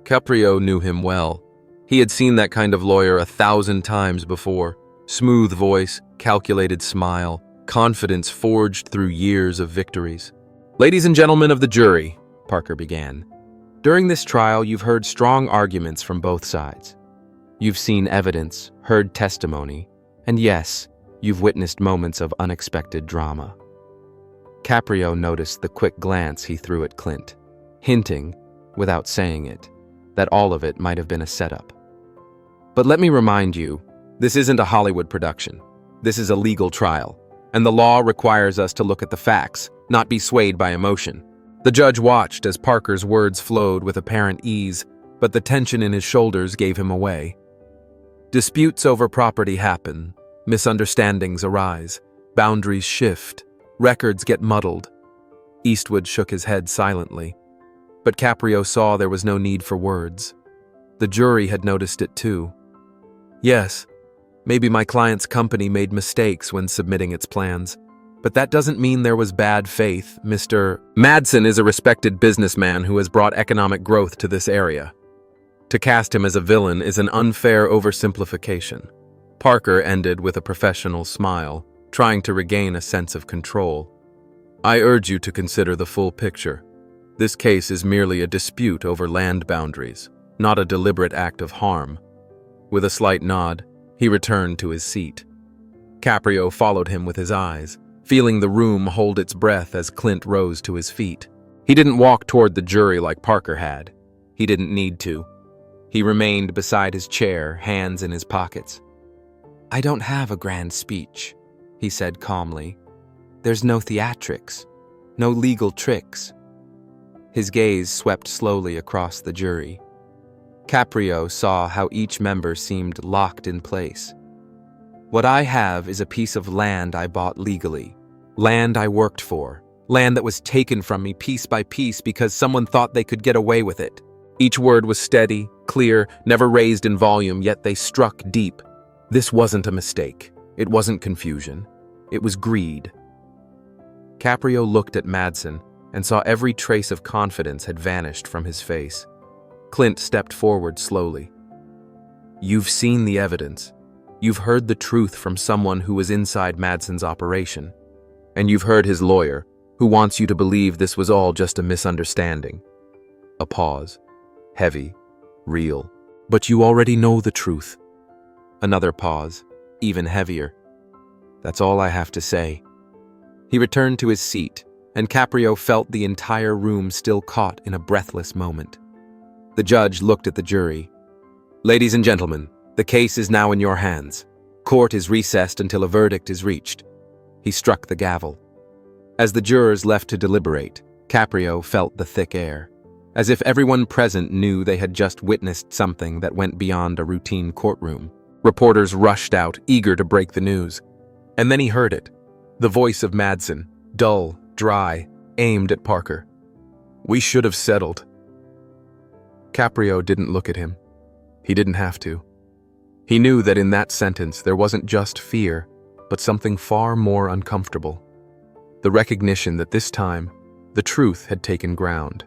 Caprio knew him well. He had seen that kind of lawyer 1,000 times before. Smooth voice, calculated smile, confidence forged through years of victories. "Ladies and gentlemen of the jury," Parker began, "during this trial you've heard strong arguments from both sides. You've seen evidence, heard testimony, and yes, you've witnessed moments of unexpected drama." Caprio noticed the quick glance he threw at Clint, hinting, without saying it, that all of it might have been a setup. "But let me remind you, this isn't a Hollywood production. This is a legal trial, and the law requires us to look at the facts, not be swayed by emotion." The judge watched as Parker's words flowed with apparent ease, but the tension in his shoulders gave him away. Disputes over property happen, misunderstandings arise, boundaries shift, records get muddled. Eastwood shook his head silently, but Caprio saw there was no need for words. The jury had noticed it too. "Yes, maybe my client's company made mistakes when submitting its plans, but that doesn't mean there was bad faith, Mr. Madsen is a respected businessman who has brought economic growth to this area. To cast him as a villain is an unfair oversimplification." Parker ended with a professional smile, trying to regain a sense of control. "I urge you to consider the full picture. This case is merely a dispute over land boundaries, not a deliberate act of harm." With a slight nod, he returned to his seat. Caprio followed him with his eyes, feeling the room hold its breath as Clint rose to his feet. He didn't walk toward the jury like Parker had. He didn't need to. He remained beside his chair, hands in his pockets. "I don't have a grand speech," he said calmly. "There's no theatrics, no legal tricks." His gaze swept slowly across the jury. Caprio saw how each member seemed locked in place. "What I have is a piece of land I bought legally, land I worked for, land that was taken from me piece by piece because someone thought they could get away with it." Each word was steady, clear, never raised in volume, yet they struck deep. This wasn't a mistake. It wasn't confusion. It was greed. Caprio looked at Madsen and saw every trace of confidence had vanished from his face. Clint stepped forward slowly. "You've seen the evidence. You've heard the truth from someone who was inside Madsen's operation. And you've heard his lawyer, who wants you to believe this was all just a misunderstanding." A pause. Heavy. Real. "But you already know the truth." Another pause. Even heavier. "That's all I have to say." He returned to his seat, and Caprio felt the entire room still caught in a breathless moment. The judge looked at the jury. "Ladies and gentlemen, the case is now in your hands. Court is recessed until a verdict is reached." He struck the gavel. As the jurors left to deliberate, Caprio felt the thick air, as if everyone present knew they had just witnessed something that went beyond a routine courtroom. Reporters rushed out, eager to break the news. And then he heard it. The voice of Madsen, dull, dry, aimed at Parker. "We should have settled." Caprio didn't look at him. He didn't have to. He knew that in that sentence there wasn't just fear, but something far more uncomfortable. The recognition that this time, the truth had taken ground.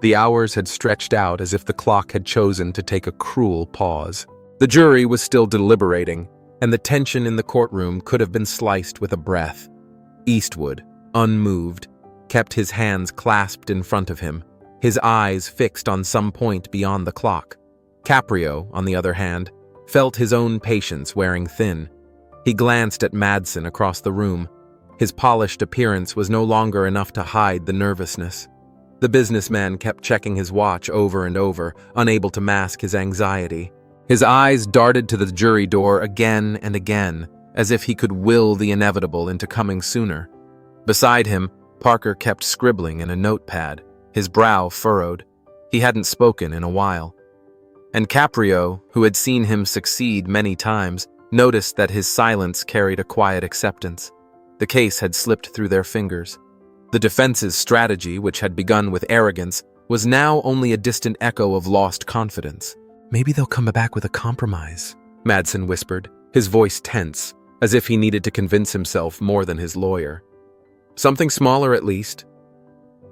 The hours had stretched out as if the clock had chosen to take a cruel pause. The jury was still deliberating, and the tension in the courtroom could have been sliced with a breath. Eastwood, unmoved, kept his hands clasped in front of him, his eyes fixed on some point beyond the clock. Caprio, on the other hand, felt his own patience wearing thin. He glanced at Madsen across the room. His polished appearance was no longer enough to hide the nervousness. The businessman kept checking his watch over and over, unable to mask his anxiety. His eyes darted to the jury door again and again, as if he could will the inevitable into coming sooner. Beside him, Parker kept scribbling in a notepad, his brow furrowed. He hadn't spoken in a while. And Caprio, who had seen him succeed many times, noticed that his silence carried a quiet acceptance. The case had slipped through their fingers. The defense's strategy, which had begun with arrogance, was now only a distant echo of lost confidence. "Maybe they'll come back with a compromise," Madsen whispered, his voice tense, as if he needed to convince himself more than his lawyer. "Something smaller at least."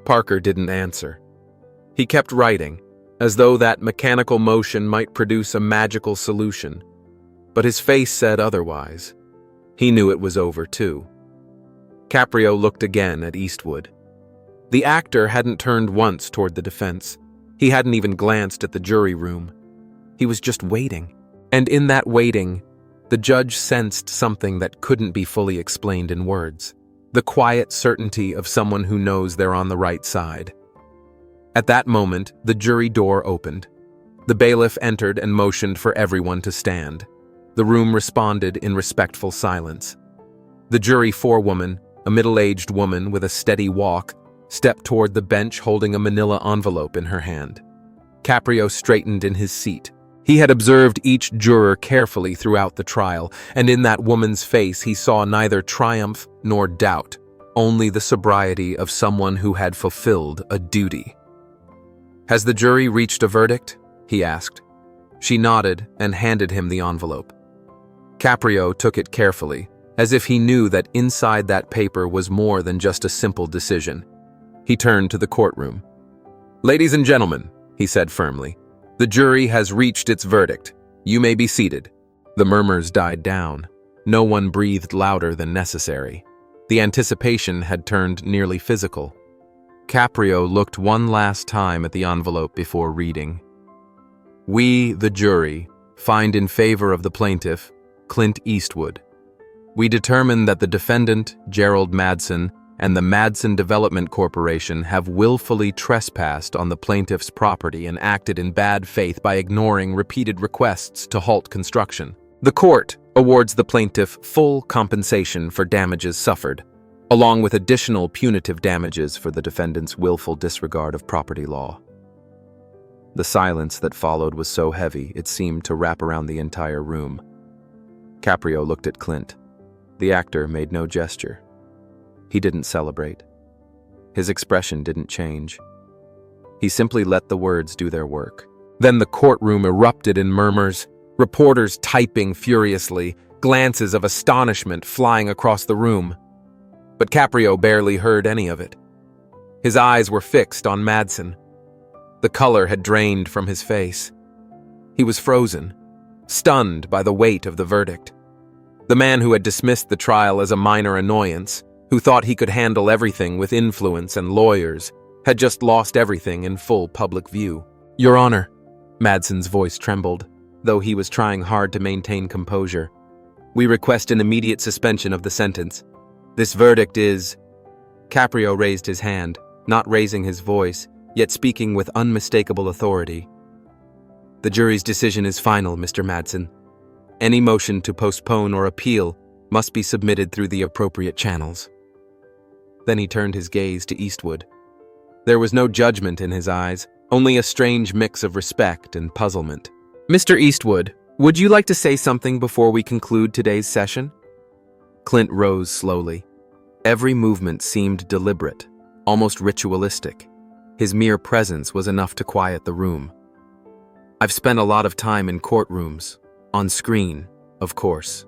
Parker didn't answer. He kept writing, as though that mechanical motion might produce a magical solution. But his face said otherwise. He knew it was over too. Caprio looked again at Eastwood. The actor hadn't turned once toward the defense. He hadn't even glanced at the jury room. He was just waiting. And in that waiting, the judge sensed something that couldn't be fully explained in words. The quiet certainty of someone who knows they're on the right side. At that moment, the jury door opened. The bailiff entered and motioned for everyone to stand. The room responded in respectful silence. The jury forewoman, a middle-aged woman with a steady walk, stepped toward the bench holding a manila envelope in her hand. Caprio straightened in his seat. He had observed each juror carefully throughout the trial, and in that woman's face he saw neither triumph nor doubt, only the sobriety of someone who had fulfilled a duty. "Has the jury reached a verdict?" he asked. She nodded and handed him the envelope. Caprio took it carefully, as if he knew that inside that paper was more than just a simple decision. He turned to the courtroom. "Ladies and gentlemen," he said firmly, "the jury has reached its verdict. You may be seated." The murmurs died down. No one breathed louder than necessary. The anticipation had turned nearly physical. Caprio looked one last time at the envelope before reading. "We, the jury, find in favor of the plaintiff, Clint Eastwood. We determine that the defendant, Gerald Madsen, and the Madsen Development Corporation have willfully trespassed on the plaintiff's property and acted in bad faith by ignoring repeated requests to halt construction. The court awards the plaintiff full compensation for damages suffered, along with additional punitive damages for the defendant's willful disregard of property law." The silence that followed was so heavy it seemed to wrap around the entire room. Caprio looked at Clint. The actor made no gesture. He didn't celebrate. His expression didn't change. He simply let the words do their work. Then the courtroom erupted in murmurs, reporters typing furiously, glances of astonishment flying across the room. But Caprio barely heard any of it. His eyes were fixed on Madsen. The color had drained from his face. He was frozen, stunned by the weight of the verdict. The man who had dismissed the trial as a minor annoyance, who thought he could handle everything with influence and lawyers, had just lost everything in full public view. "Your Honor," Madsen's voice trembled, though he was trying hard to maintain composure. "We request an immediate suspension of the sentence. This verdict is—" Caprio raised his hand, not raising his voice, yet speaking with unmistakable authority. "The jury's decision is final, Mr. Madsen. Any motion to postpone or appeal must be submitted through the appropriate channels." Then he turned his gaze to Eastwood. There was no judgment in his eyes, only a strange mix of respect and puzzlement. "Mr. Eastwood, would you like to say something before we conclude today's session?" Clint rose slowly. Every movement seemed deliberate, almost ritualistic. His mere presence was enough to quiet the room. "I've spent a lot of time in courtrooms, on screen, of course,"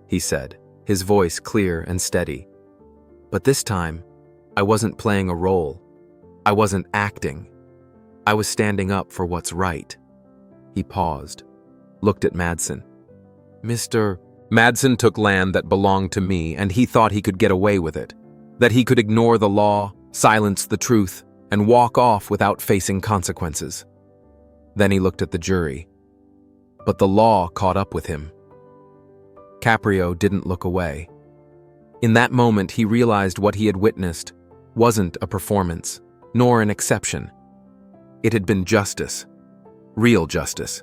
he said, his voice clear and steady. "But this time, I wasn't playing a role. I wasn't acting. I was standing up for what's right." He paused, looked at Madsen. "Mr. Madsen took land that belonged to me, and he thought he could get away with it, that he could ignore the law, silence the truth, and walk off without facing consequences." Then he looked at the jury. But the law caught up with him. Caprio didn't look away. In that moment, he realized what he had witnessed wasn't a performance, nor an exception. It had been justice, real justice.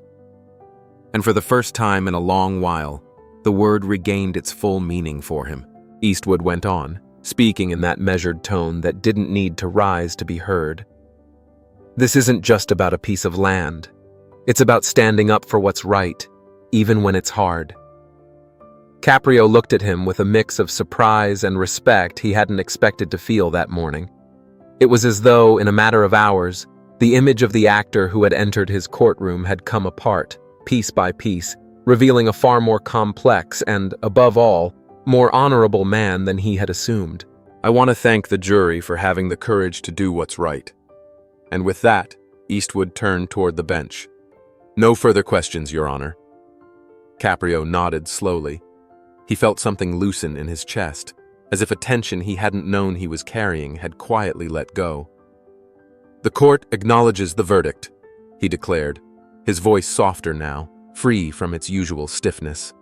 And for the first time in a long while, The word regained its full meaning for him. Eastwood went on, speaking in that measured tone that didn't need to rise to be heard. This isn't just about a piece of land. It's about standing up for what's right, even when it's hard. Caprio looked at him with a mix of surprise and respect he hadn't expected to feel that morning. It was as though, in a matter of hours, the image of the actor who had entered his courtroom had come apart, piece by piece, revealing a far more complex and, above all, more honorable man than he had assumed. I want to thank the jury for having the courage to do what's right. And with that, Eastwood turned toward the bench. No further questions, Your Honor. Caprio nodded slowly. He felt something loosen in his chest, as if a tension he hadn't known he was carrying had quietly let go. The court acknowledges the verdict, he declared, his voice softer now, free from its usual stiffness.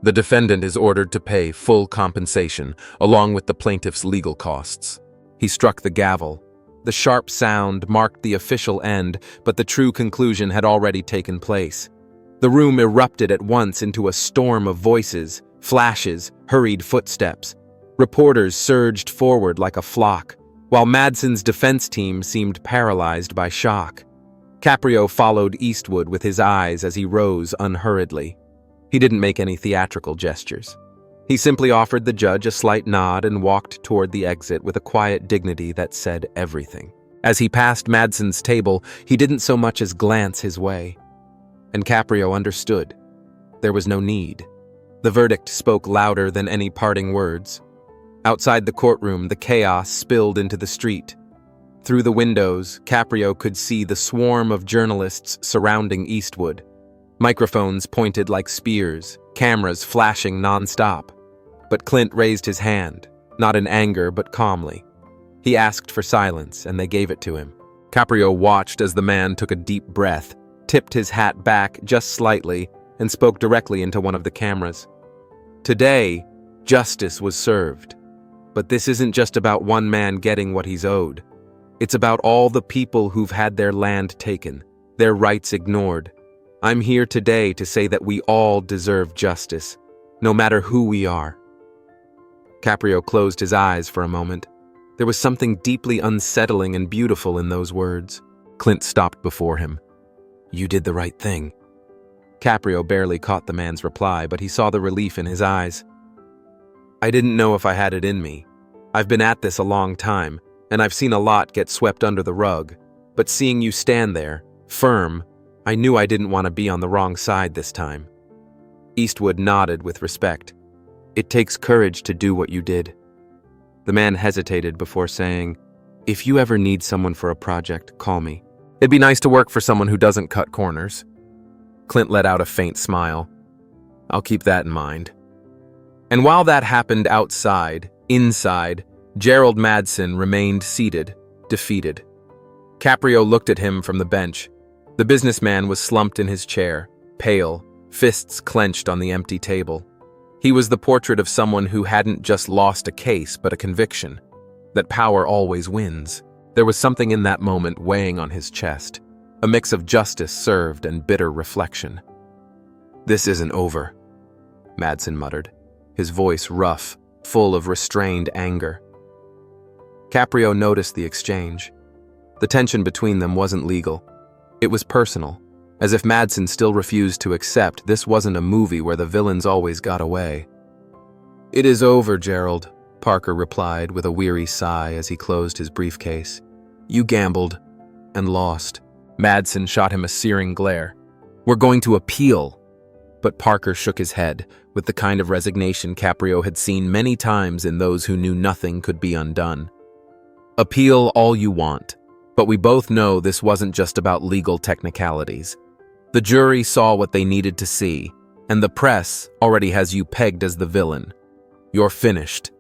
The defendant is ordered to pay full compensation, along with the plaintiff's legal costs. He struck the gavel. The sharp sound marked the official end, but the true conclusion had already taken place. The room erupted at once into a storm of voices, flashes, hurried footsteps. Reporters surged forward like a flock, while Madsen's defense team seemed paralyzed by shock. Caprio followed Eastwood with his eyes as he rose unhurriedly. He didn't make any theatrical gestures. He simply offered the judge a slight nod and walked toward the exit with a quiet dignity that said everything. As he passed Madsen's table, he didn't so much as glance his way. And Caprio understood. There was no need. The verdict spoke louder than any parting words. Outside the courtroom, the chaos spilled into the street. Through the windows, Caprio could see the swarm of journalists surrounding Eastwood. Microphones pointed like spears, cameras flashing nonstop. But Clint raised his hand, not in anger but calmly. He asked for silence, and they gave it to him. Caprio watched as the man took a deep breath, tipped his hat back just slightly, and spoke directly into one of the cameras. Today, justice was served. But this isn't just about one man getting what he's owed. It's about all the people who've had their land taken, their rights ignored. I'm here today to say that we all deserve justice, no matter who we are. Caprio closed his eyes for a moment. There was something deeply unsettling and beautiful in those words. Clint stopped before him. You did the right thing. Caprio barely caught the man's reply, but he saw the relief in his eyes. I didn't know if I had it in me. I've been at this a long time, and I've seen a lot get swept under the rug. But seeing you stand there, firm, I knew I didn't want to be on the wrong side this time. Eastwood nodded with respect. It takes courage to do what you did. The man hesitated before saying, If you ever need someone for a project, call me. It'd be nice to work for someone who doesn't cut corners. Clint let out a faint smile. I'll keep that in mind. And while that happened outside, inside, Gerald Madsen remained seated, defeated. Caprio looked at him from the bench. The businessman was slumped in his chair, pale, fists clenched on the empty table. He was the portrait of someone who hadn't just lost a case but a conviction, that power always wins. There was something in that moment weighing on his chest, a mix of justice served and bitter reflection. This isn't over, Madsen muttered, his voice rough, full of restrained anger. Caprio noticed the exchange. The tension between them wasn't legal. It was personal, as if Madsen still refused to accept this wasn't a movie where the villains always got away. It is over, Gerald, Parker replied with a weary sigh as he closed his briefcase. You gambled and lost. Madsen shot him a searing glare. We're going to appeal. But Parker shook his head, with the kind of resignation Caprio had seen many times in those who knew nothing could be undone. Appeal all you want, but we both know this wasn't just about legal technicalities. The jury saw what they needed to see, and the press already has you pegged as the villain. You're finished.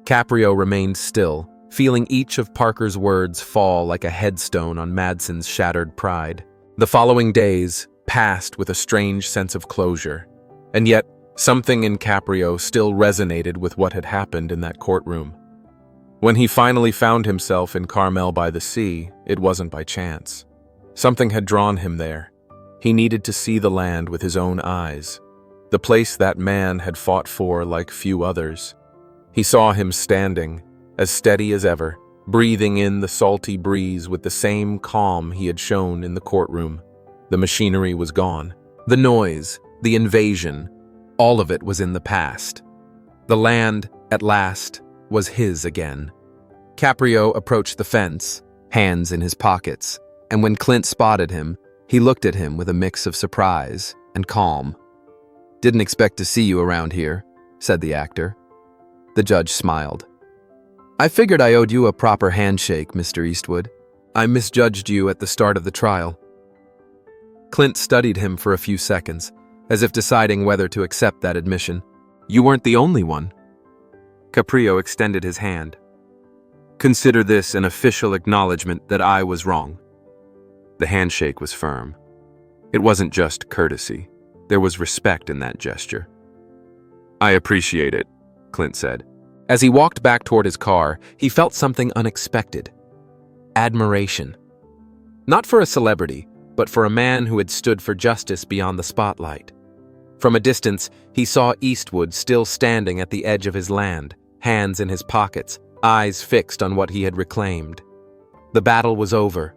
Caprio remained still, feeling each of Parker's words fall like a headstone on Madsen's shattered pride. The following days passed with a strange sense of closure, and yet something in Caprio still resonated with what had happened in that courtroom. When he finally found himself in Carmel by the Sea, it wasn't by chance. Something had drawn him there. He needed to see the land with his own eyes. the place that man had fought for like few others. He saw him standing, as steady as ever, breathing in the salty breeze with the same calm he had shown in the courtroom. The machinery was gone. The noise, the invasion, all of it was in the past. The land, at last, was his again. Caprio approached the fence, hands in his pockets, and when Clint spotted him, he looked at him with a mix of surprise and calm. "Didn't expect to see you around here," said the actor. The judge smiled. "I figured I owed you a proper handshake, Mr. Eastwood. I misjudged you at the start of the trial." Clint studied him for a few seconds, as if deciding whether to accept that admission. "You weren't the only one." Caprio extended his hand. "Consider this an official acknowledgement that I was wrong." The handshake was firm. It wasn't just courtesy. There was respect in that gesture. "I appreciate it," Clint said. As he walked back toward his car, he felt something unexpected. Admiration. Not for a celebrity, but for a man who had stood for justice beyond the spotlight. From a distance, he saw Eastwood still standing at the edge of his land, hands in his pockets, eyes fixed on what he had reclaimed. The battle was over,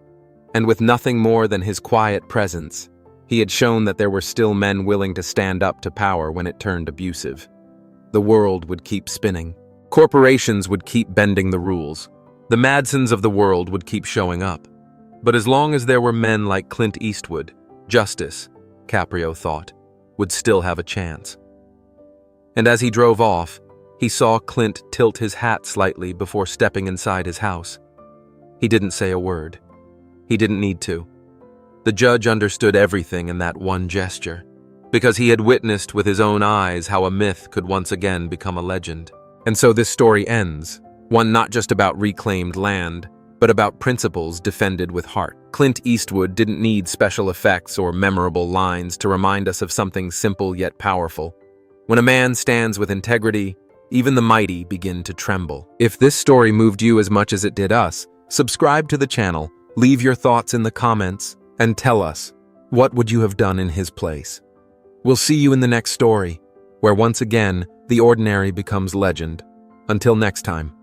and with nothing more than his quiet presence, he had shown that there were still men willing to stand up to power when it turned abusive. The world would keep spinning. Corporations would keep bending the rules. The Madsons of the world would keep showing up. But as long as there were men like Clint Eastwood, justice, Caprio thought, would still have a chance. And as he drove off, he saw Clint tilt his hat slightly before stepping inside his house. He didn't say a word. He didn't need to. The judge understood everything in that one gesture, because he had witnessed with his own eyes how a myth could once again become a legend. And so this story ends, one not just about reclaimed land, but about principles defended with heart. Clint Eastwood didn't need special effects or memorable lines to remind us of something simple yet powerful. When a man stands with integrity, even the mighty begin to tremble. If this story moved you as much as it did us, subscribe to the channel, leave your thoughts in the comments, and tell us, what would you have done in his place? We'll see you in the next story, where once again, the ordinary becomes legend. Until next time.